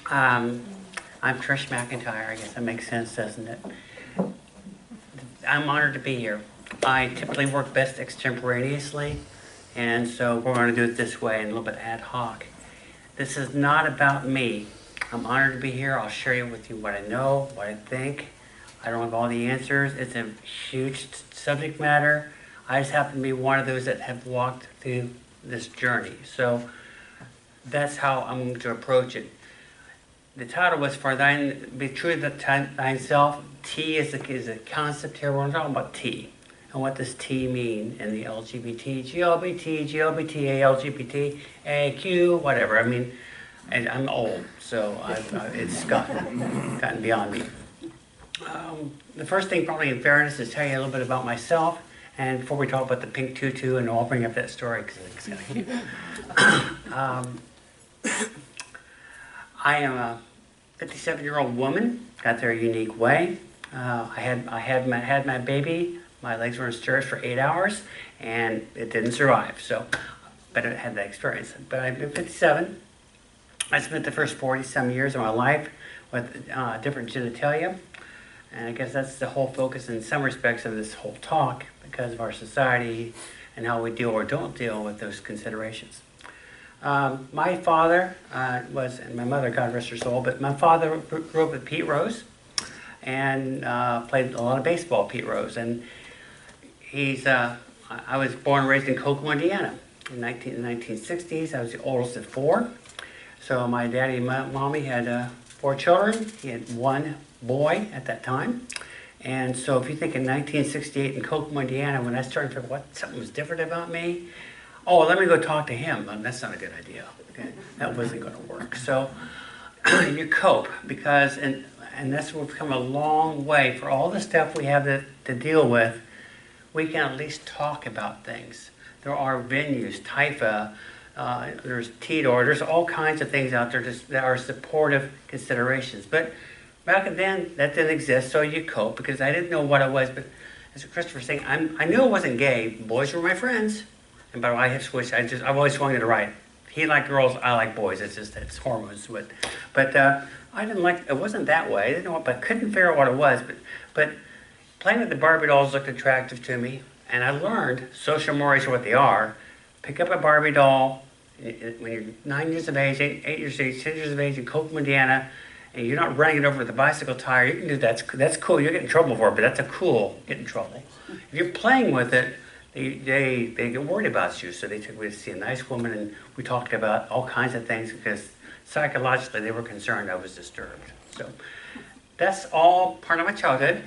Um, I'm Trish McIntire. I guess that makes sense, doesn't it? I'm honored to be here. I typically work best extemporaneously, and so we're going to do it this way and a little bit ad hoc. This is not about me. I'm honored to be here. I'll share with you what I know, what I think. I don't have all the answers. It's a huge subject matter. I just happen to be one of those that have walked through this journey. So that's how I'm going to approach it. The title was For Thine, Be True to Thyself. T is a concept here. We're talking about T. And what does T mean in the LGBT, GLBT, GLBTA, LGBT, AQ, whatever. I mean, and I'm old, so it's gotten beyond me. The first thing, probably in fairness, is tell you a little bit about myself. And before we talk about the pink tutu, and I'll bring up that story because it's kind of cute. I am a 57-year-old woman. Got there a unique way. I had my baby. My legs were in stirrups for 8 hours, and it didn't survive. So, but I had that experience. But I've been 57. I spent the first 40-some years of my life with different genitalia, and I guess that's the whole focus in some respects of this whole talk because of our society and how we deal or don't deal with those considerations. My father and my mother, God rest her soul, but my father grew up with Pete Rose and played a lot of baseball, Pete Rose. And I was born and raised in Kokomo, Indiana in the 1960s. I was the oldest of 4. So my daddy and mommy had 4 children. He had 1 boy at that time. And so if you think in 1968 in Kokomo, Indiana, when I started to figure something was different about me, oh, let me go talk to him. That's not a good idea. Okay? That wasn't going to work. So you cope because, and that's where we've come a long way. For all the stuff we have to deal with, we can at least talk about things. There are venues, TIFA, there's TDOR, there's all kinds of things out there that are supportive considerations. But back then, that didn't exist, so you cope because I didn't know what it was. But as Christopher's saying, I knew I wasn't gay. Boys were my friends. And but I have switched. I've always swung to the right. He liked girls. I like boys. It's hormones. But I didn't like. It wasn't that way. I didn't know. But I couldn't figure out what it was. But playing with the Barbie dolls looked attractive to me, and I learned social mores are what they are. Pick up a Barbie doll when you're 9 years of age, 8 years of age, 10 years of age in Kokomo, Indiana, and you're not running it over with a bicycle tire. You can do that. That's cool. You get in trouble for it, but that's a cool get in trouble. If you're playing with it, they get worried about you, so they took me to see a nice woman, and we talked about all kinds of things because psychologically they were concerned I was disturbed. So that's all part of my childhood.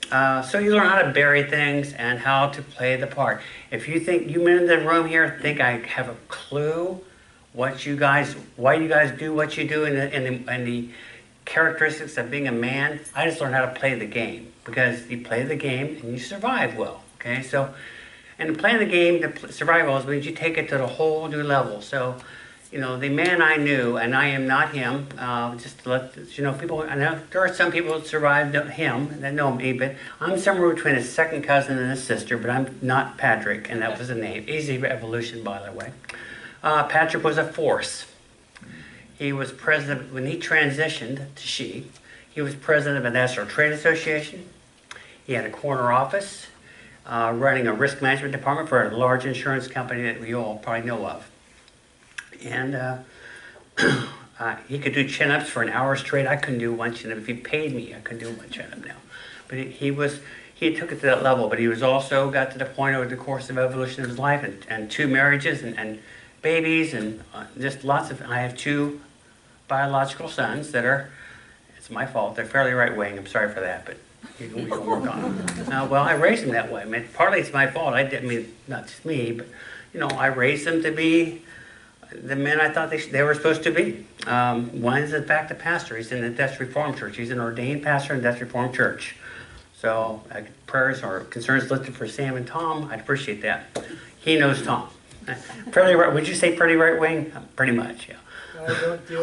So you learn how to bury things and how to play the part. If you think you men in the room here think I have a clue why you guys do what you do and the characteristics of being a man, I just learned how to play the game because you play the game and you survive well. Okay, so. And playing the game, the survival means you take it to a whole new level. So, you know, the man I knew, and I am not him, just to let you know, people, I know there are some people that survived him that know me, but I'm somewhere between a second cousin and a sister, but I'm not Patrick, and that was the name. Easy evolution, by the way. Patrick was a force. He was president, when he transitioned to she, he was president of the National Trade Association. He had a corner office. Running a risk management department for a large insurance company that we all probably know of. And he could do chin-ups for an hour straight. I couldn't do one chin-up. If he paid me, I couldn't do one chin-up now. But he took it to that level. But he was also got to the point over the course of evolution of his life and 2 marriages and babies and just lots of, I have 2 biological sons that are, it's my fault, they're fairly right-wing. I'm sorry for that, but we can work on it. Well, I raised them that way. I mean, partly it's my fault. I mean, not just me, but, you know, I raised them to be the men I thought they were supposed to be. One is, in fact, a pastor. He's in the Dutch Reformed Church. He's an ordained pastor in the Dutch Reformed Church. So prayers or concerns lifted for Sam and Tom. I'd appreciate that. He knows Tom. Fairly right. Would you say pretty right wing? Pretty much, yeah.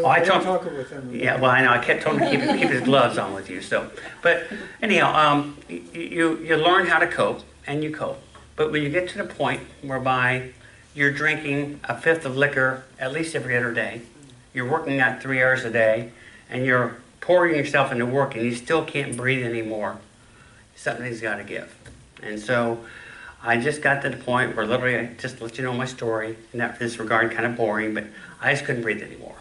I don't talk with him. Yeah, well, I know. I kept telling him to keep his gloves on with you. So, but anyhow, you learn how to cope, and you cope. But when you get to the point whereby you're drinking a fifth of liquor at least every other day, you're working out 3 hours a day, and you're pouring yourself into work and you still can't breathe anymore, something's got to give. And so I just got to the point where literally, I just let you know my story, in that this regard, kind of boring, but I just couldn't breathe anymore.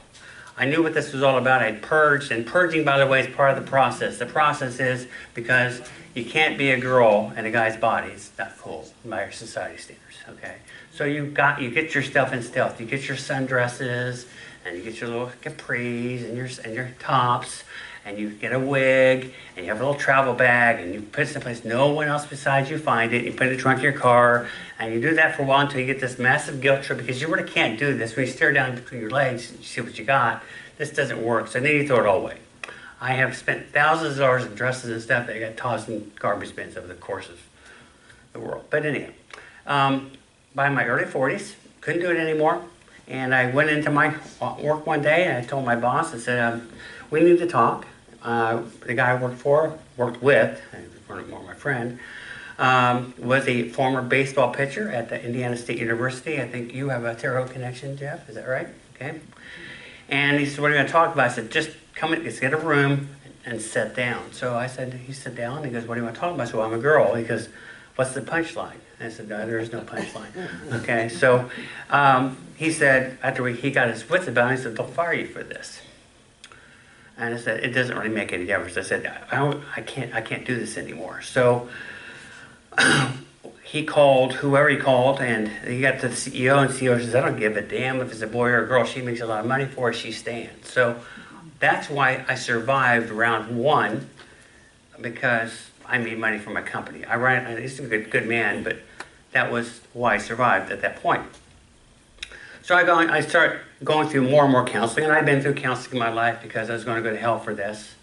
I knew what this was all about. I'd purged, and purging, by the way, is part of the process. The process is because you can't be a girl in a guy's body. It's not cool by our society standards, okay? So you get your stuff in stealth. You get your sundresses, and you get your little capris, and your tops, and you get a wig, and you have a little travel bag, and you put it someplace no one else besides you find it. You put it in the trunk of your car, and you do that for a while until you get this massive guilt trip because you really can't do this. When you stare down between your legs and you see what you got, this doesn't work. So then you throw it all away. I have spent thousands of dollars in dresses and stuff that got tossed in garbage bins over the course of the world. But anyhow, by my early 40s, couldn't do it anymore. And I went into my work one day and I told my boss, I said, we need to talk. The guy I worked with, more my friend, was a former baseball pitcher at the Indiana State University. I think you have a Terre Haute connection, Jeff, is that right? Okay. And he said, what are you going to talk about? I said, just come in, let's get a room and sit down. So I said, he sat down, and he goes, what do you want to talk about? I said, well, I'm a girl. He goes, what's the punchline? I said, no, there is no punchline. Okay, so he said, after he got his wits about it, he said, they'll fire you for this. And I said, it doesn't really make any difference. I said, I can't do this anymore. So he called whoever he called, and he got to the CEO, and the CEO says, I don't give a damn if it's a boy or a girl. She makes a lot of money for it. She stands. So that's why I survived round one, because I made money for my company. He's a good man, but that was why I survived at that point. So I started going through more and more counseling, and I've been through counseling in my life because I was going to go to hell for this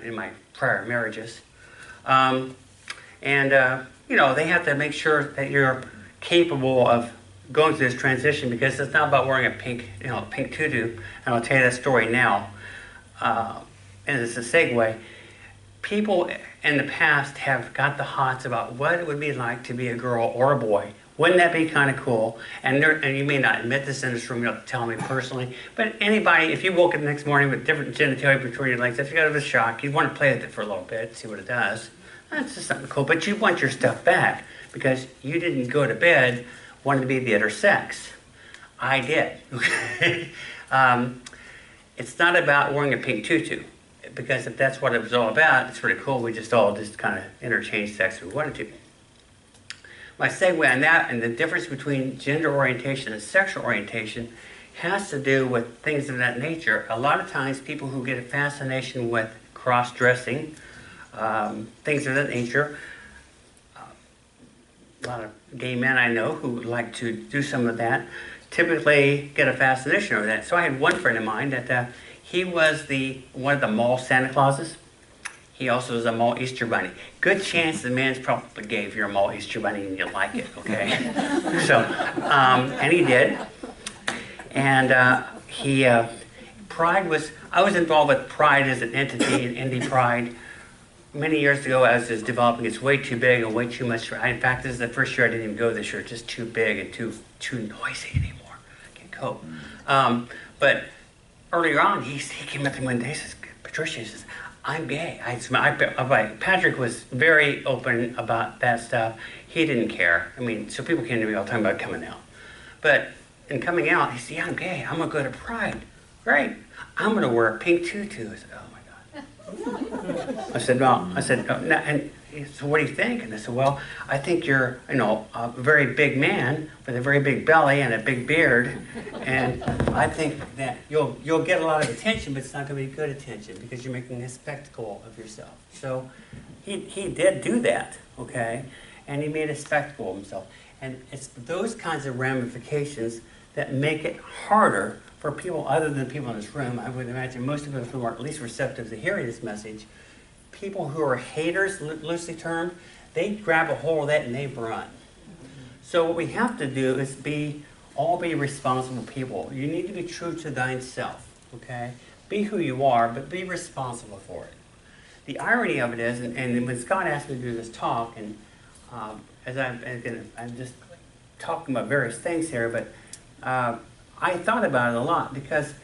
in my prior marriages. They have to make sure that you're capable of going through this transition, because it's not about wearing a pink tutu. And I'll tell you that story now. And it's a segue. People in the past have got the hots about what it would be like to be a girl or a boy. Wouldn't that be kind of cool? And you may not admit this in this room, you don't have to tell me personally, but anybody, if you woke up the next morning with different genitalia between your legs, if you got a shock, you'd want to play with it for a little bit, see what it does. That's just something cool, but you want your stuff back because you didn't go to bed wanting to be the other sex. I did, okay? It's not about wearing a pink tutu, because if that's what it was all about, it's pretty cool. We just all kind of interchange sex if we wanted to. My segue on that, and the difference between gender orientation and sexual orientation, has to do with things of that nature. A lot of times people who get a fascination with cross-dressing, things of that nature, a lot of gay men I know who like to do some of that, typically get a fascination over that. So I had one friend of mine that he was one of the mall Santa Clauses. He also was a mall Easter Bunny. Good chance the man's probably gay if you're a mall Easter Bunny and you like it, okay? So, and he did. And I was involved with Pride as an entity, Indie Pride, many years ago as it was developing. It's way too big and way too much. In fact, this is the first year I didn't even go this year. It's just too big and too noisy anymore. I can't cope. But earlier on, he came up to me one day and says, Patricia, he says, I'm gay. Patrick was very open about that stuff. He didn't care. I mean, so people came to me all the time about coming out. But in coming out, he said, yeah, I'm gay. I'm going to go to Pride. Great. I'm going to wear a pink tutu. I said, oh my God. I said, no. And so what do you think? And I said, well, I think you're, a very big man with a very big belly and a big beard, and I think that you'll get a lot of attention, but it's not going to be good attention because you're making a spectacle of yourself. So he did do that, okay, and he made a spectacle of himself, and it's those kinds of ramifications that make it harder for people other than people in this room. I would imagine most of us who are at least receptive to hearing this message. People who are haters, loosely termed, they grab a hold of that and they run. So what we have to do is all be responsible people. You need to be true to thyself, okay? Be who you are, but be responsible for it. The irony of it is, and when Scott asked me to do this talk, and I'm just talking about various things here, but I thought about it a lot because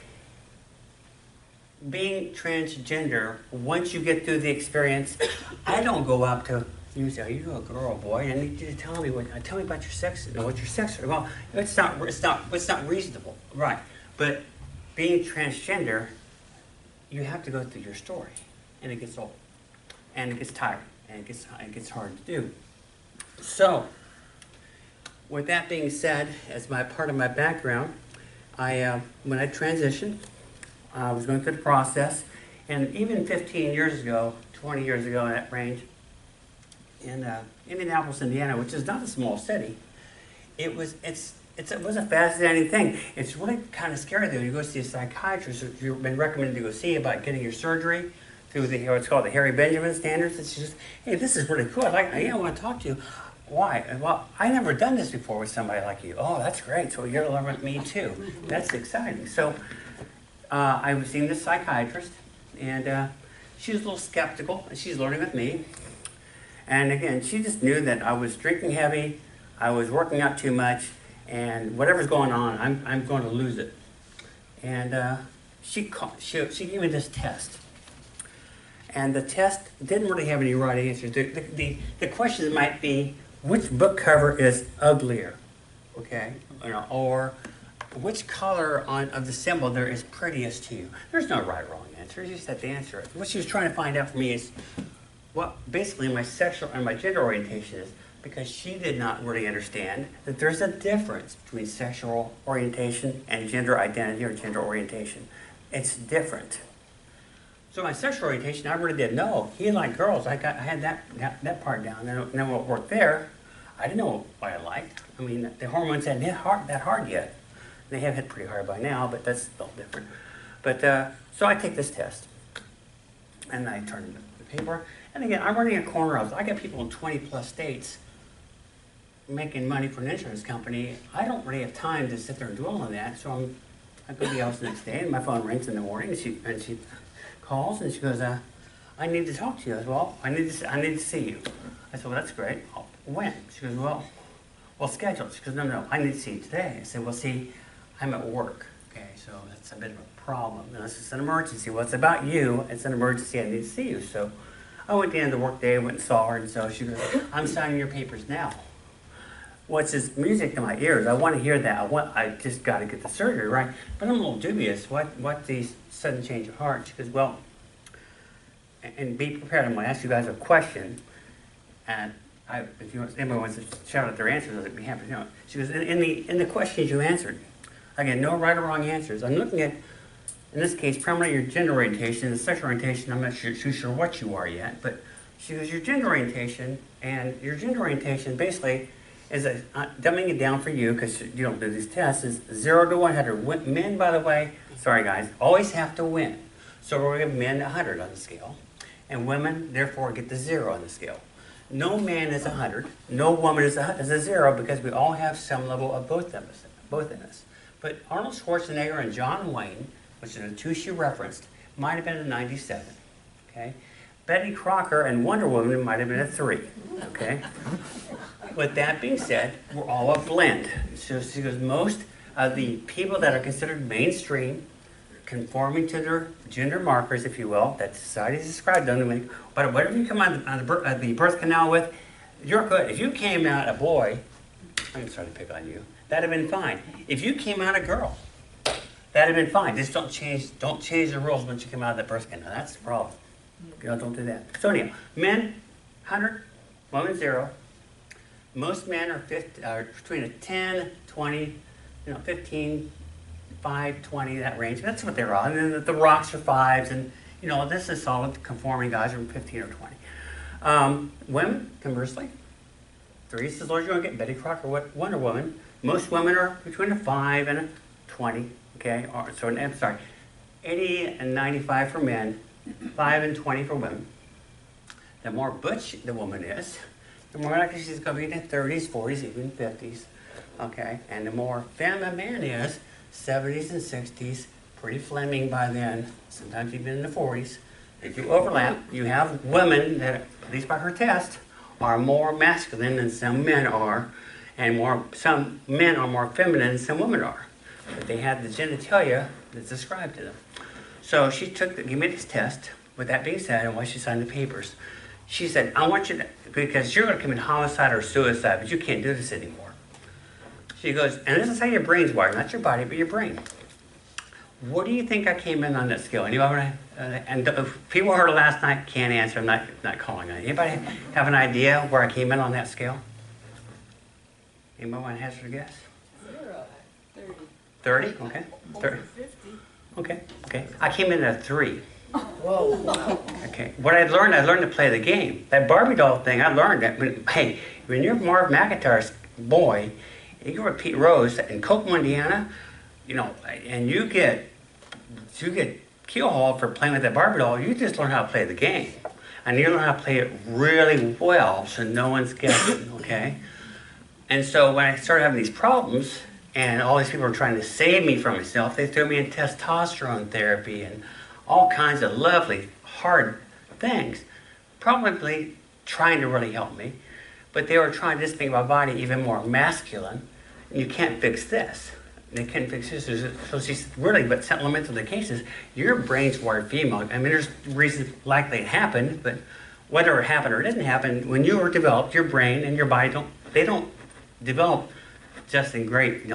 being transgender, once you get through the experience, I don't go up to you and say, "Are you a girl or boy? I need you to tell me about your sex. What your sex is." Well, it's not reasonable, right? But being transgender, you have to go through your story, and it gets old, and it gets tired, and it gets hard to do. So, with that being said, as part of my background, when I transitioned, I was going through the process, and even 15 years ago, 20 years ago in that range, in Indianapolis, Indiana, which is not a small city, it was a fascinating thing. It's really kind of scary though. You go see a psychiatrist who you've been recommended to go see about getting your surgery through what's called the Harry Benjamin standards. It's just, hey, this is really cool. I want to talk to you. Why? Well, I never done this before with somebody like you. Oh, that's great. So you're learning with me too. That's exciting. So I was seeing this psychiatrist, and she was a little skeptical, and she's learning with me. And again, she just knew that I was drinking heavy, I was working out too much, and whatever's going on, I'm going to lose it. And she gave me this test. And the test didn't really have any right answers. The question might be, which book cover is uglier? Okay? Or which color of the symbol there is prettiest to you? There's no right or wrong answer. You just have to answer it. What she was trying to find out for me is what basically my sexual and my gender orientation is, because she did not really understand that there's a difference between sexual orientation and gender identity or gender orientation. It's different. So my sexual orientation, I really didn't know. He liked girls. I had that part down. And then what worked there, I didn't know what I liked. I mean, the hormones hadn't hit that hard yet. They have hit pretty hard by now, but that's still different. But so I take this test, and I turn in the paper. And again, I'm running a corner office. I got people in 20 plus states making money for an insurance company. I don't really have time to sit there and dwell on that. So I go to the office the next day, and my phone rings in the morning, and she calls, and she goes, "I need to talk to you." I said, "Well, I need to see you." I said, "Well, that's great. When?" She goes, "Well, schedule." She goes, No, I need to see you today." I said, "Well, see, I'm at work." Okay, so that's a bit of a problem. This is an emergency. Well, it's about you. It's an emergency. I need to see you. So I went at the end of the work day, went and saw her, and so she goes, "I'm signing your papers now." Well, it's just music to my ears. I want to hear that. I just got to get the surgery, right? But I'm a little dubious. What the sudden change of heart? She goes, "Well," and be prepared. I'm going to ask you guys a question, and if anybody wants to shout out their answers, I'd be happy to know. She goes, in the questions you answered, again, no right or wrong answers. I'm looking at, in this case, primarily your gender orientation and sexual orientation. I'm not too sure what you are yet, but she goes, your gender orientation basically is dumbing it down for you, because you don't do these tests, is 0 to 100. Men, by the way, sorry guys, always have to win. So we're going to give men 100 on the scale, and women, therefore, get the 0 on the scale. No man is 100, no woman is a 0, because we all have some level of both in us. But Arnold Schwarzenegger and John Wayne, which are the two she referenced, might have been a 97, okay? Betty Crocker and Wonder Woman might have been a 3, okay? With that being said, we're all a blend. So she goes, most of the people that are considered mainstream, conforming to their gender markers, if you will, that society has described them, but whatever you come on the birth canal with, you're good. If you came out a boy, I'm sorry to pick on you, that'd have been fine. If you came out a girl, that'd have been fine. Just don't change the rules once you come out of the birth canal. That's the problem. Don't do that. So anyhow, men, 100, women 0. Most men are between a 10, 20, 15, 5, 20, that range. That's what they're on. And then the rocks are 5s, and this is solid conforming guys are 15 or 20. Women, conversely, 3s as low as you want to get. Betty Crocker, Wonder Woman. Most women are between a 5 and a 20. Okay, I'm sorry, 80 and 95 for men, 5 and 20 for women. The more butch the woman is, the more likely she's going to be in the 30s, 40s, even 50s. Okay, and the more femme a man is, 70s and 60s, pretty Fleming by then, sometimes even in the 40s. If you overlap, you have women that, at least by her test, are more masculine than some men are, and some men are more feminine than some women are. But they have the genitalia that's ascribed to them. So she gave me this test. With that being said, and while she signed the papers, she said, I want you to, because you're going to commit homicide or suicide, but you can't do this anymore. She goes, and this is how your brain's wired, not your body, but your brain. What do you think I came in on that scale? Anybody? And people heard it last night, can't answer. I'm not calling on it. Anybody have an idea where I came in on that scale? Anybody want to hazard a guess? 0, 30? Okay. 30. 50. Okay. I came in at a 3. Whoa, wow. Okay. What I learned to play the game. That Barbie doll thing, I learned that when you're Marv McIntire's boy, and you're Pete Rose in Kokomo, Indiana, and you get keel-hauled for playing with that Barbie doll, you just learn how to play the game. And you learn how to play it really well so no one's guessing, okay? And so when I started having these problems, and all these people were trying to save me from myself, they threw me in testosterone therapy and all kinds of lovely, hard things, probably trying to really help me. But they were trying to just make my body even more masculine. And you can't fix this. They can't fix this. So she's really, but sentimental to the case is, your brain's wired female. I mean, there's reasons likely it happened, but whether it happened or it didn't happen, when you were developed, your brain and your body don't develop just in great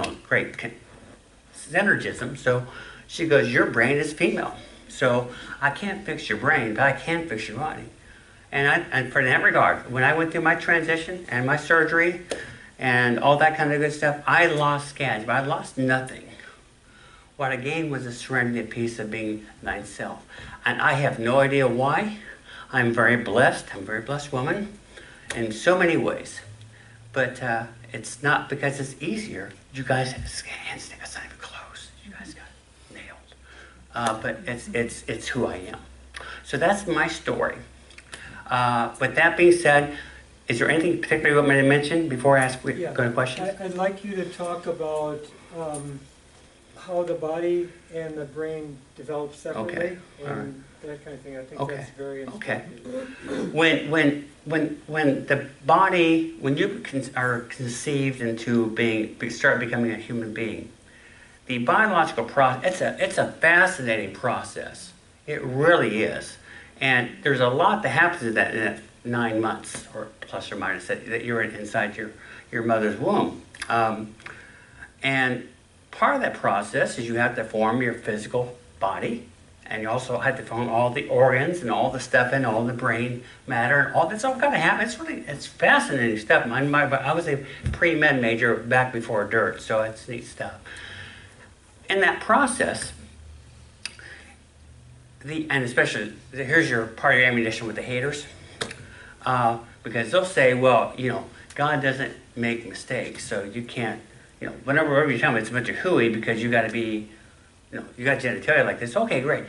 synergism. So she goes, your brain is female. So I can't fix your brain, but I can fix your body. And for that regard, when I went through my transition and my surgery and all that kind of good stuff, I lost scans, but I lost nothing. What I gained was a serenity, a peace of being thyself. And I have no idea why. I'm very blessed. I'm a very blessed woman in so many ways. But it's not because it's easier. You guys have scans, it's not even close. You guys got nailed. But it's who I am. So that's my story. With that being said, is there anything particular you want me to mention before I ask questions? I'd like you to talk about how the body and the brain develop separately, and that kind of thing. I think that's very important. When the body, when you are conceived into start becoming a human being, the biological process, it's a fascinating process. It really is. And there's a lot that happens in that 9 months, or plus or minus, that you're inside your mother's womb. And part of that process is you have to form your physical body, and you also have to form all the organs and all the stuff in all the brain matter, and all that's all got to happen. It's fascinating stuff. I was a pre-med major back before dirt, so it's neat stuff. In that process, and especially, here's your part of your ammunition with the haters, because they'll say, well, God doesn't make mistakes, so you can't, whenever you tell me it's a bunch of hooey because you got to be, you got genitalia like this. Okay, great.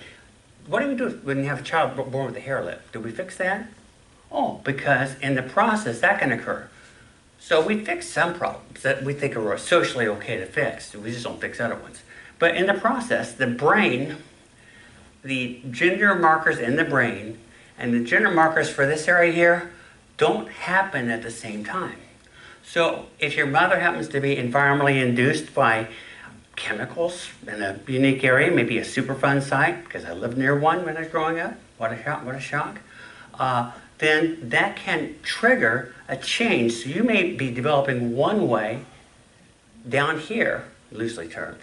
What do we do when you have a child born with a hair lip? Do we fix that? Oh, because in the process that can occur. So we fix some problems that we think are socially okay to fix. We just don't fix other ones. But in the process, the brain, the gender markers in the brain and the gender markers for this area here don't happen at the same time. So if your mother happens to be environmentally induced by chemicals in a unique area, maybe a Superfund site, because I lived near one when I was growing up, what a shock, then that can trigger a change. So you may be developing one way down here, loosely termed,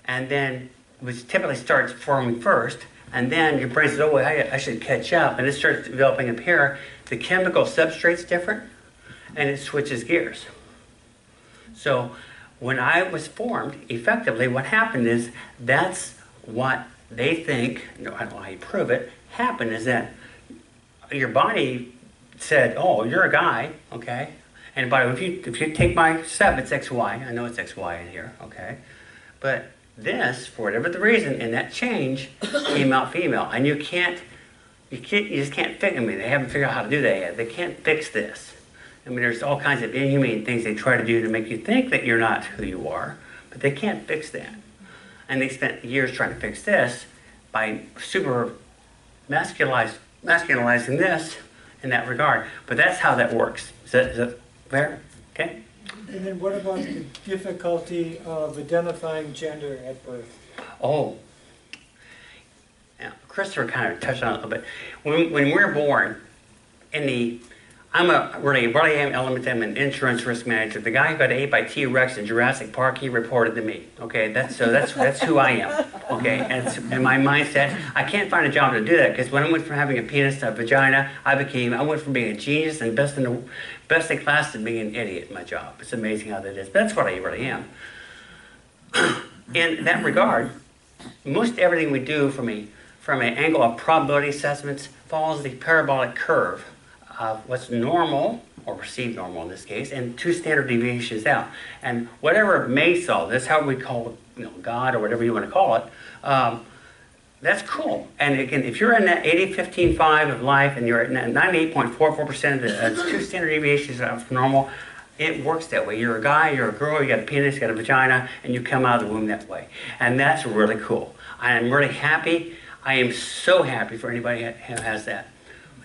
and then which typically starts forming first, and then your brain says, oh, well, I should catch up, and it starts developing up here. The chemical substrate's different, and it switches gears. So when I was formed, effectively, what happened is that's what they think, I don't know how you prove it, happened is that your body said, oh, you're a guy, okay? And by the way, if you take my step, it's XY. I know it's XY in here, okay? But this, for whatever the reason, in that change, came out female. And you just can't fix it. I mean, they haven't figured out how to do that yet. They can't fix this. I mean, there's all kinds of inhumane things they try to do to make you think that you're not who you are, but they can't fix that. And they spent years trying to fix this by super masculinizing this in that regard. But that's how that works. Is that fair? Okay? And then what about the difficulty of identifying gender at birth? Oh, Christopher kind of touched on it a little bit. When we're born, really am element. I'm an insurance risk manager. The guy who got ate by T-Rex in Jurassic Park, he reported to me. Okay, that's who I am. Okay, and my mindset, I can't find a job to do that because when I went from having a penis to a vagina, I went from being a genius and best in class to being an idiot in my job. It's amazing how that is. But that's what I really am. In that regard, most everything we do from an angle of probability assessments follows the parabolic curve of what's normal, or perceived normal in this case, and 2 standard deviations out. And whatever may solve this, however we call it, God or whatever you want to call it, that's cool. And again, if you're in that 80-15-5 of life and you're at 98.44% of the 2 standard deviations of normal, it works that way. You're a guy, you're a girl, you got a penis, you got a vagina, and you come out of the womb that way. And that's really cool. I am really happy. I am so happy for anybody who has that.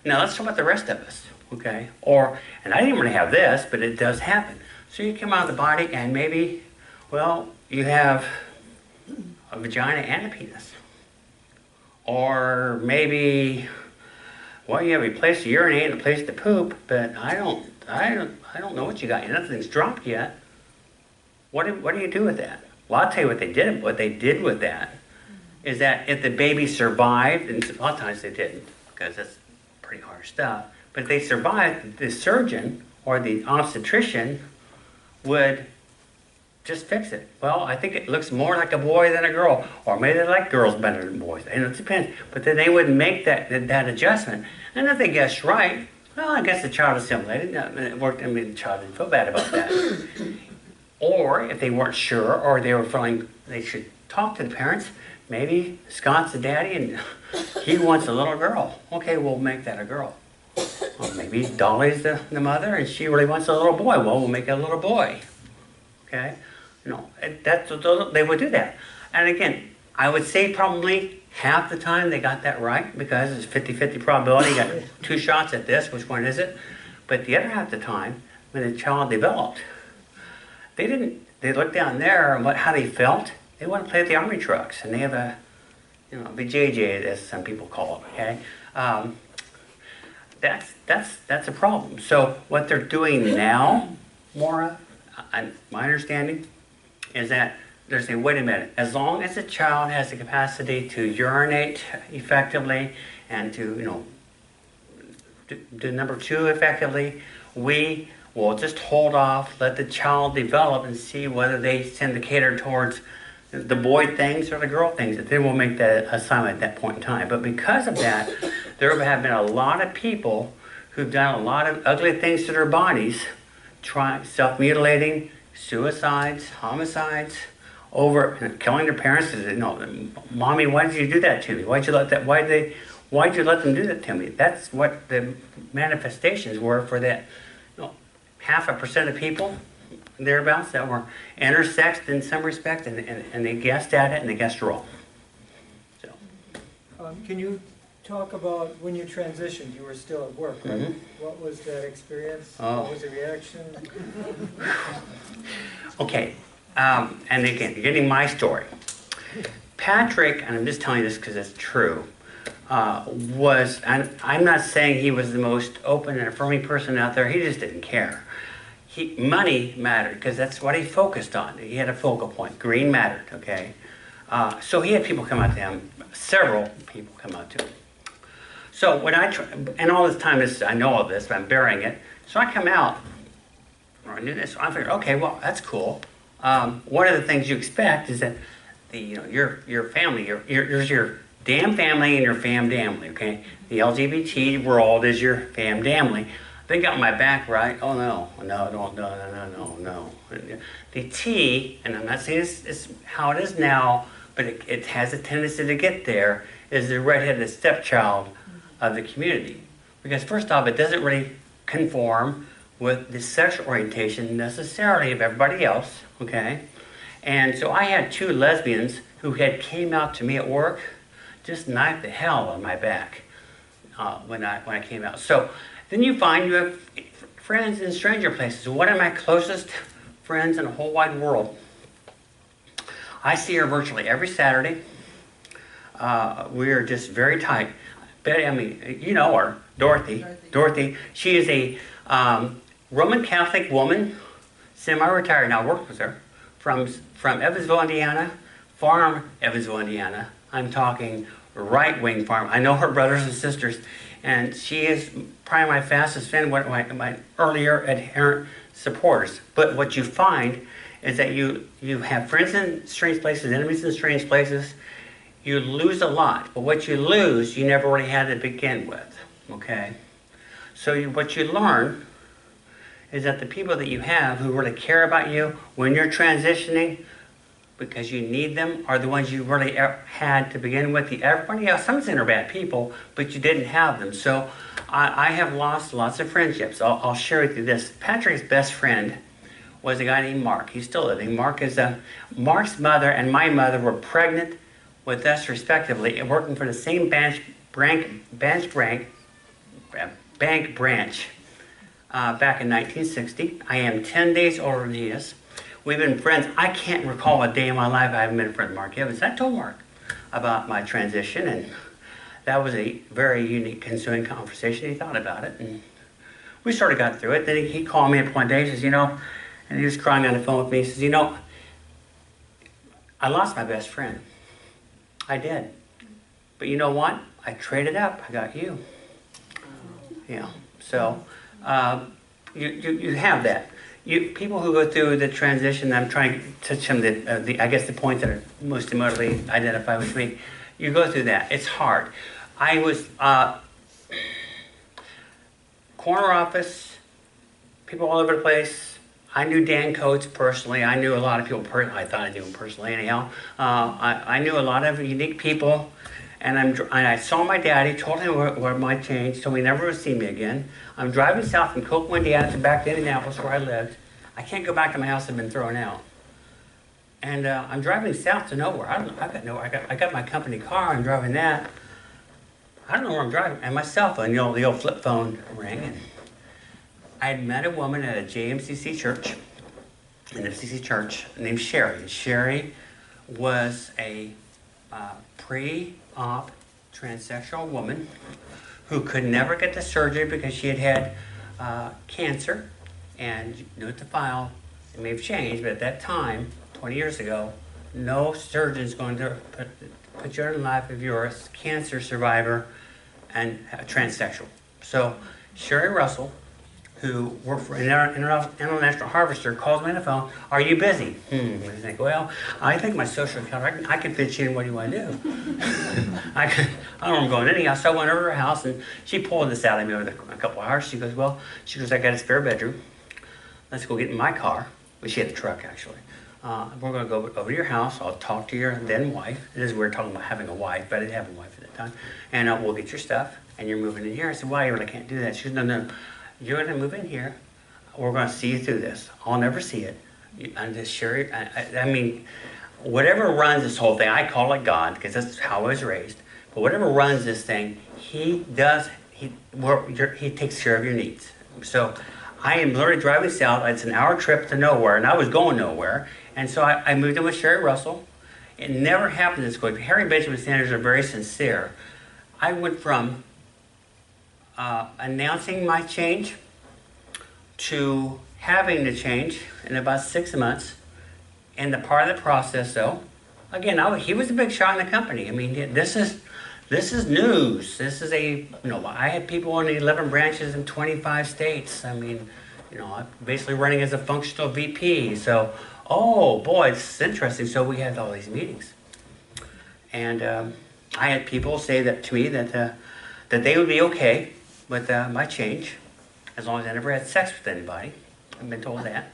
Now let's talk about the rest of us, okay? And I didn't really have this, but it does happen. So you come out of the body and maybe, well, you have a vagina and a penis. Or maybe, well, you have a place to urinate and a place to poop, but I don't know what you got. Nothing's dropped yet. What do you do with that? Well, I'll tell you what they did. What they did with that is that if the baby survived, and a lot of times they didn't, because that's pretty harsh stuff, but if they survived, the surgeon or the obstetrician would just fix it. Well, I think it looks more like a boy than a girl, or maybe they like girls better than boys. And it depends. But then they would make that adjustment. And if they guessed right, well, I guess the child assimilated. It worked. I mean, the child didn't feel bad about that. Or if they weren't sure, or they were feeling they should talk to the parents, maybe Scott's the daddy and he wants a little girl. Okay, we'll make that a girl. Or maybe Dolly's the mother and she really wants a little boy. Well, we'll make it a little boy. Okay? They would do that. And again, I would say probably half the time they got that right because it's 50-50 probability. You got 2 shots at this. Which one is it? But the other half the time, when the child developed, they looked down there and how they felt. They want to play with the army trucks, and they have a BJJ, as some people call it. Okay, that's a problem. So what they're doing now, Maura, my understanding, is that they're saying, wait a minute, as long as the child has the capacity to urinate effectively and to do number 2 effectively, we will just hold off, let the child develop, and see whether they tend to cater towards the boy things or the girl things. Then we'll make that assignment at that point in time. But because of that, there have been a lot of people who've done a lot of ugly things to their bodies, self-mutilating, suicides, homicides, killing their parents. Mommy, why did you do that to me? Why'd you let them do that to me? That's what the manifestations were for that 0.5% of people thereabouts that were intersexed in some respect, and they guessed at it and they guessed wrong. So, can you talk about when you transitioned? You were still at work, right? Mm-hmm. What was that experience? Oh. What was the reaction? Okay, and again, you're getting my story. Patrick, and I'm just telling you this because it's true, I'm not saying he was the most open and affirming person out there. He just didn't care. Money mattered because that's what he focused on. He had a focal point. Green mattered, okay? So he had people come out to him, several people come out to him. So when and all this time I know all this, but I'm burying it. So I come out, I knew this, so I figured, okay, well, that's cool. One of the things you expect is that your family, here's your damn family and your fam-damly, okay? The LGBT world is your fam-damly. They got my back, right? Oh, no. The T, and I'm not saying it's how it is now, but it has a tendency to get there, is the redheaded stepchild of the community. Because first off, it doesn't really conform with the sexual orientation necessarily of everybody else, okay? And so I had 2 lesbians who came out to me at work, just knifed the hell on my back when I came out. So then you find you have friends in stranger places. One of my closest friends in the whole wide world, I see her virtually every Saturday. we are just very tight. Betty, I mean, you know her, Dorothy. Dorothy. She is a Roman Catholic woman, semi-retired. Now, I worked with her from Evansville, Indiana, farm Evansville, Indiana. I'm talking right-wing farm. I know her brothers and sisters, and she is probably my fastest friend, one of my earlier adherent supporters. But what you find is that you have friends in strange places, enemies in strange places. You lose a lot, but what you lose, you never really had to begin with, okay? So what you learn is that the people that you have who really care about you when you're transitioning, because you need them, are the ones you really had to begin with. Everybody else, some of them are bad people, but you didn't have them. So I have lost lots of friendships. I'll share with you this. Patrick's best friend was a guy named Mark. He's still living. Mark's mother and my mother were pregnant with us respectively, and working for the same bank branch back in 1960. I am 10 days older than he is. We've been friends. I can't recall a day in my life I haven't been a friend of Mark Evans. I told Mark about my transition, and that was a very unique, consuming conversation. He thought about it, and we sort of got through it. Then he called me up one day. He says, and he was crying on the phone with me. He says, I lost my best friend. I did. But you know what? I traded up. I got you. Yeah. So you have that. People who go through the transition, I'm trying to touch them, I guess the points that are most immediately identify with me. You go through that. It's hard. I was corner office, people all over the place. I knew Dan Coates personally. I knew a lot of people personally. I thought I knew him personally anyhow. I knew a lot of unique people. And I saw my daddy, told him what might change, told me never to see me again. I'm driving south from Kokomo, Indiana to back to Indianapolis where I lived. I can't go back to my house. I've been thrown out. And I'm driving south to nowhere. I got my company car. I'm driving that. I don't know where I'm driving. And my cell phone, the old flip phone rang. And I had met a woman at a JMCC church, an FCC church, named Sherry. And Sherry was a pre-op transsexual woman who could never get the surgery because she had cancer. And note to file, it may have changed, but at that time, 20 years ago, no surgeon is going to put you in life if you're a cancer survivor and a transsexual. So Sherry Russell, who worked for International Harvester, calls me on the phone. Are you busy? I think, well, I think my social account, I can fit you in. What do you want to do? I don't know where I'm going anyhow. So I went over to her house, and she pulled this out of me over a couple of hours. She goes, I got a spare bedroom. Let's go get in my car. Well, she had a truck, actually. We're going to go over to your house. I'll talk to your then wife. It is weird talking about having a wife, but I didn't have a wife at that time. And we'll get your stuff, and you're moving in here. I said, well, I really can't do that. She goes, no. You're going to move in here. We're going to see you through this. I'll never see it. I'm just sure. I mean, whatever runs this whole thing, I call it God because that's how I was raised. But whatever runs this thing, He takes care of your needs. So I am literally driving south. It's an hour trip to nowhere, and I was going nowhere. And so I moved in with Sherry Russell. It never happened this quick. Harry and Benjamin Sanders are very sincere. I went from announcing my change to having the change in about 6 months. And the part of the process, though, again, he was a big shot in the company. I mean, this is news. This is I had people in 11 branches in 25 states. I mean, I'm basically running as a functional VP. So, oh boy, it's interesting. So we had all these meetings, and I had people say that to me that they would be okay with my change as long as I never had sex with anybody. I've been told that.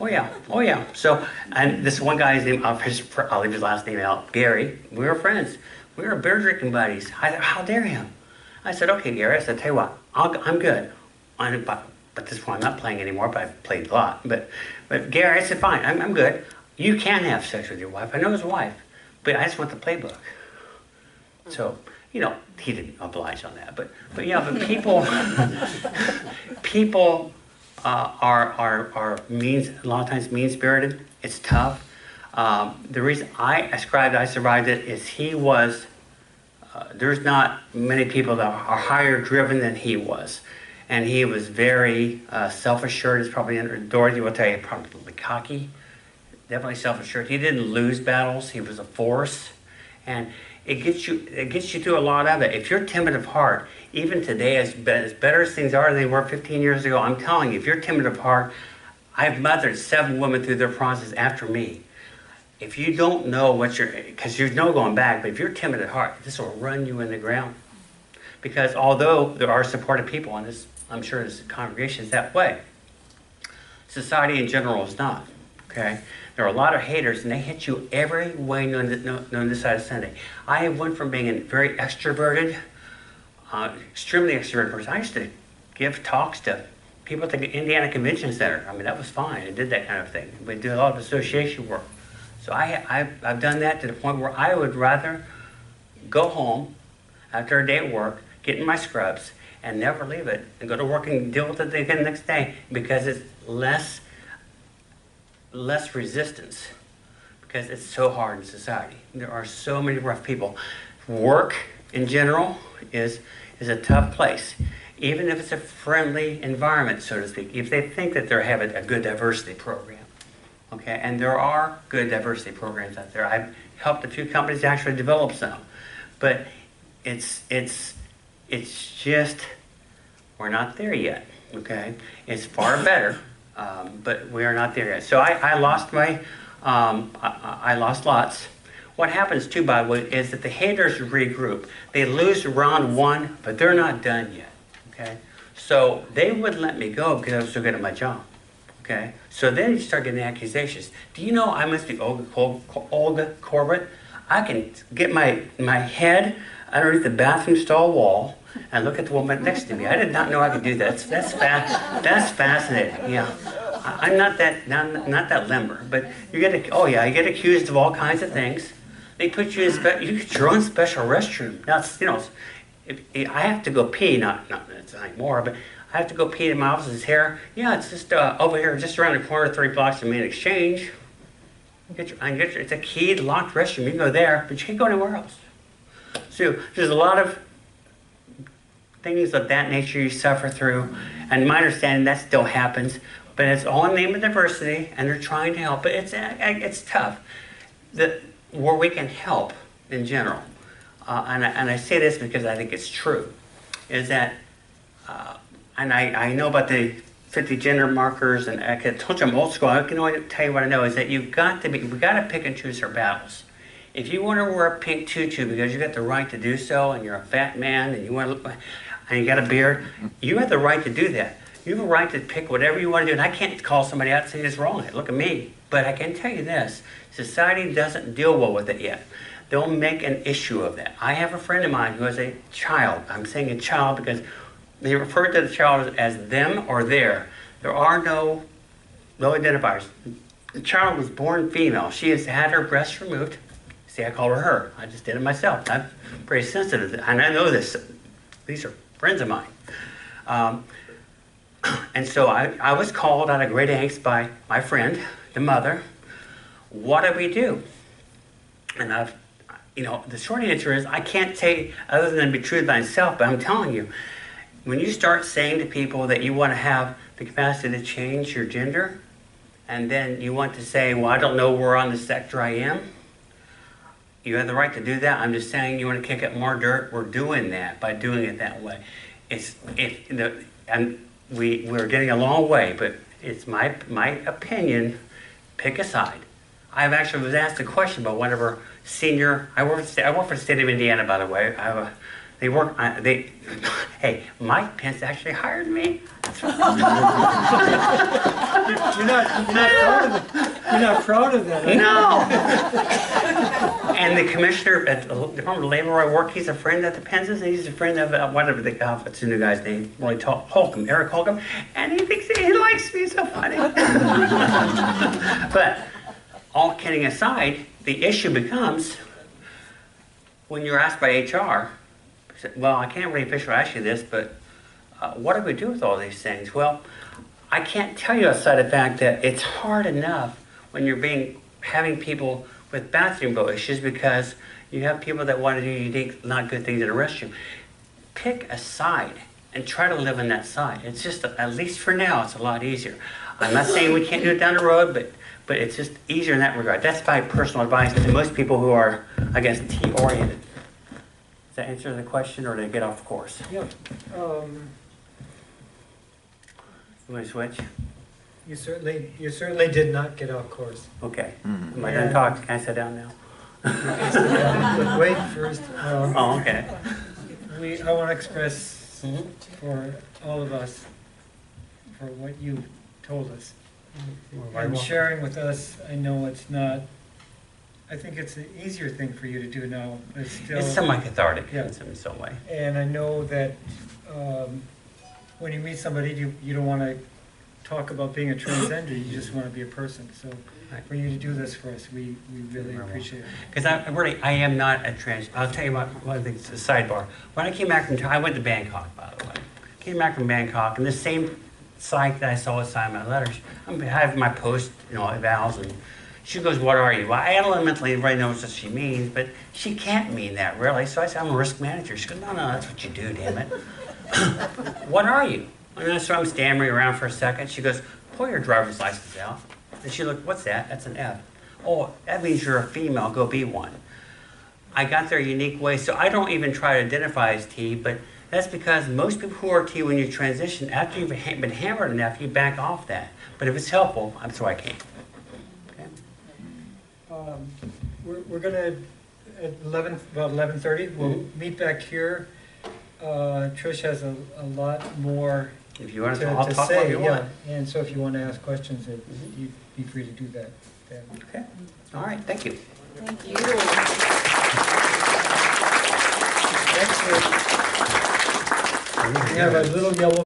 Oh yeah. So, and this one guy's name, I'll leave his last name out, Gary. We were friends. We were beer drinking buddies. How dare him? I said, okay, Gary. I said, tell you what, I'm good. But at this point, I'm not playing anymore, but I've played a lot. But Gary, I said, fine, I'm good. You can have sex with your wife. I know his wife, but I just want the playbook. So, he didn't oblige on that. But people are a lot of times mean-spirited. It's tough. The reason I survived it is he was there's not many people that are higher driven than he was. And he was very self-assured. It's probably, Dorothy will tell you, probably cocky, definitely self-assured. He didn't lose battles. He was a force. And it gets you through a lot of it. If you're timid of heart, even today, as better as things are than they were 15 years ago, I'm telling you, if you're timid of heart, I've mothered 7 women through their process after me. If you don't know because there's no going back, but if you're timid at heart, this will run you in the ground. Because although there are supportive people, and I'm sure this congregation is that way, society in general is not, okay? There are a lot of haters, and they hit you every way known this side of Sunday. I went from being a very extroverted, extremely extroverted person. I used to give talks to people at the Indiana Convention Center. I mean, that was fine. I did that kind of thing. We do a lot of association work. So I've done that to the point where I would rather go home after a day at work, get in my scrubs, and never leave it, and go to work and deal with it again the next day, because it's less resistance, because it's so hard in society. There are so many rough people. Work in general is a tough place, even if it's a friendly environment, so to speak, if they think that they're having a good diversity program. Okay, and there are good diversity programs out there. I've helped a few companies actually develop some, but it's just, we're not there yet. Okay, it's far better, but we are not there yet. So I lost I lost lots. What happens too, by the way, is that the haters regroup. They lose round 1, but they're not done yet. Okay, so they wouldn't let me go because I was so good at my job. Okay, so then you start getting accusations. Do you know I must be Olga Corbett? I can get my head underneath the bathroom stall wall and look at the woman next to me. I did not know I could do that. That's fascinating. Yeah, I'm not that limber, but you get accused of all kinds of things. They put you in you get your own special restroom. Now I have to go pee. Not it's not anymore, but I have to go pee in my office's here. Yeah, it's just over here, just around the corner, 3 blocks from Main Exchange. It's a keyed, locked restroom. You can go there, but you can't go anywhere else. So there's a lot of things of that nature you suffer through, and my understanding that still happens. But it's all in the name of diversity, and they're trying to help. But it's tough. Where we can help in general, and I say this because I think it's true, is that. And I know about the 50 gender markers, and I told you I'm old school. I can only tell you what I know is that we got to pick and choose our battles. If you want to wear a pink tutu because you got the right to do so, and you're a fat man, and you want to look, and you got a beard, you have the right to do that. You have a right to pick whatever you want to do, and I can't call somebody out and say it's wrong. Look at me. But I can tell you this: society doesn't deal well with it yet. They'll make an issue of that. I have a friend of mine who has a child. I'm saying a child because they refer to the child as them or their. There are no identifiers. The child was born female. She has had her breasts removed. See, I call her her. I just did it myself. I'm very sensitive, and I know this. These are friends of mine. And so I was called out of great angst by my friend, the mother. What do we do? And the short answer is I can't say other than be true to myself, but I'm telling you, when you start saying to people that you want to have the capacity to change your gender, and then you want to say, well, I don't know where on the sector I am, you have the right to do that. I'm just saying you want to kick up more dirt. We're doing that by doing it that way. We're getting a long way, but it's my opinion. Pick a side. I've actually was asked a question by one of our senior. I work for the state of Indiana, by the way. Hey, Mike Pence actually hired me. You're not proud of that. No. And the commissioner at the Department of Labor where I work, he's a friend at the Pences, and he's a friend of whatever what's the new guy's name? Eric Holcomb, and he thinks he likes me. So funny. But all kidding aside, the issue becomes when you're asked by HR. Well, I can't really officially ask you this, but what do we do with all these things? Well, I can't tell you outside the fact that it's hard enough when you're having people with bathroom bowl issues because You have people that want to do unique, not good things in a restroom. Pick a side and try to live in that side. It's just, at least for now, it's a lot easier. I'm not saying we can't do it down the road, but it's just easier in that regard. That's my personal advice to most people who are, I guess, T-oriented. Does that answer the question, or did I get off course? Yeah. You want to switch? You certainly did not get off course. Okay. Am I done talking? Can I sit down now? But wait first. Oh, okay. I want to express for all of us for what you told us. And sharing with us, I know it's not, I think it's an easier thing for you to do now, but still. It's semi-cathartic Yeah. in some way. And I know that when you meet somebody, you don't want to talk about being a transgender, you just want to be a person. So for you to do this for us, we really appreciate it. Because I am not a trans. I'll tell you about one of the things, a sidebar. When I came back from, I went to Bangkok, by the way. Came back from Bangkok, and the same psych that I saw sign my letters, I have my post, evals, and she goes, "What are you?" Well, I elementally everybody knows what she means, but she can't mean that really. So I said, "I'm a risk manager." She goes, "No, that's what you do, damn it." "What are you?" And so I'm stammering around for a second. She goes, "Pull your driver's license out." And she looked, "What's that?" "That's an F." "Oh, that means you're a female. Go be one." I got there a unique way, so I don't even try to identify as T, but that's because most people who are T, when you transition, after you've been hammered enough, you back off that. But if it's helpful, that's why I came. Okay. We're going to, at about 11:30, we'll meet back here. Trish has a lot more If you want to I'll talk say, what you want. And so if you want to ask questions, you'd be free to do that. Then. Okay. All right. Thank you. Thank you. Next, we have a little yellow